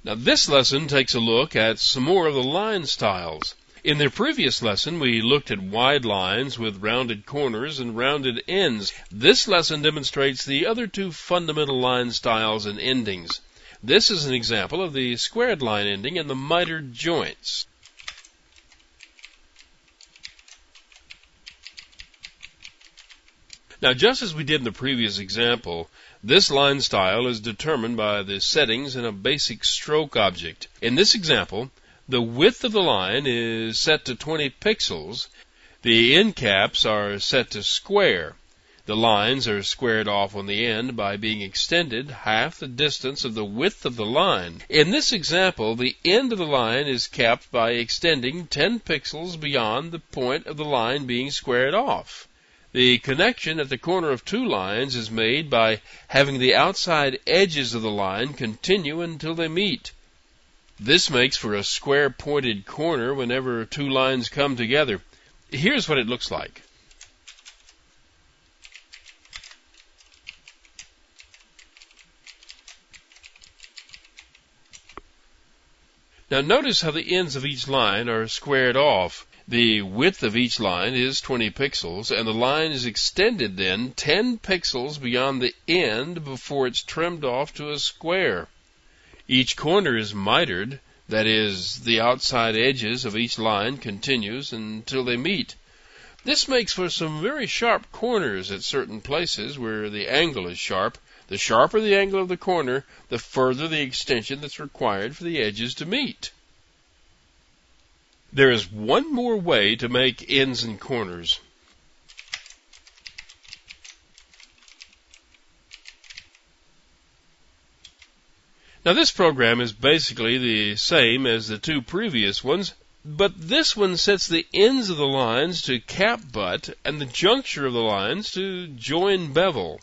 Now this lesson takes a look at some more of the line styles. In the previous lesson, we looked at wide lines with rounded corners and rounded ends. This lesson demonstrates the other two fundamental line styles and endings. This is an example of the squared line ending and the mitered joints. Now, just as we did in the previous example, this line style is determined by the settings in a basic stroke object. In this example, the width of the line is set to 20 pixels. The end caps are set to square. The lines are squared off on the end by being extended half the distance of the width of the line. In this example, the end of the line is capped by extending 10 pixels beyond the point of the line being squared off. The connection at the corner of two lines is made by having the outside edges of the line continue until they meet. This makes for a square-pointed corner whenever two lines come together. Here's what it looks like. Now notice how the ends of each line are squared off. The width of each line is 20 pixels, and the line is extended then 10 pixels beyond the end before it's trimmed off to a square. Each corner is mitered, that is, the outside edges of each line continues until they meet. This makes for some very sharp corners at certain places where the angle is sharp. The sharper the angle of the corner, the further the extension that's required for the edges to meet. There is one more way to make ends and corners. Now this program is basically the same as the two previous ones, but this one sets the ends of the lines to cap butt and the juncture of the lines to join bevel.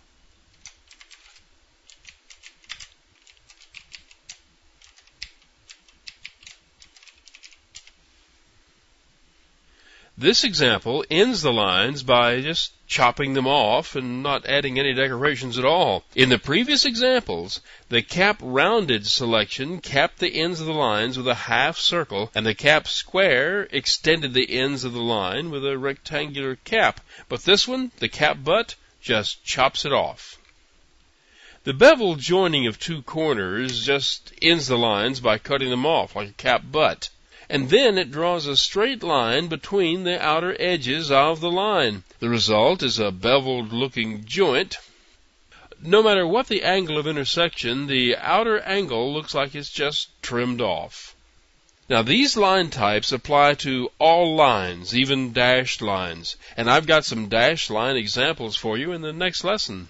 This example ends the lines by just chopping them off and not adding any decorations at all. In the previous examples, the cap rounded selection capped the ends of the lines with a half circle, and the cap square extended the ends of the line with a rectangular cap. But this one, the cap butt, just chops it off. The bevel joining of two corners just ends the lines by cutting them off like a cap butt. And then it draws a straight line between the outer edges of the line. The result is a beveled-looking joint. No matter what the angle of intersection, the outer angle looks like it's just trimmed off. Now, these line types apply to all lines, even dashed lines, and I've got some dashed line examples for you in the next lesson.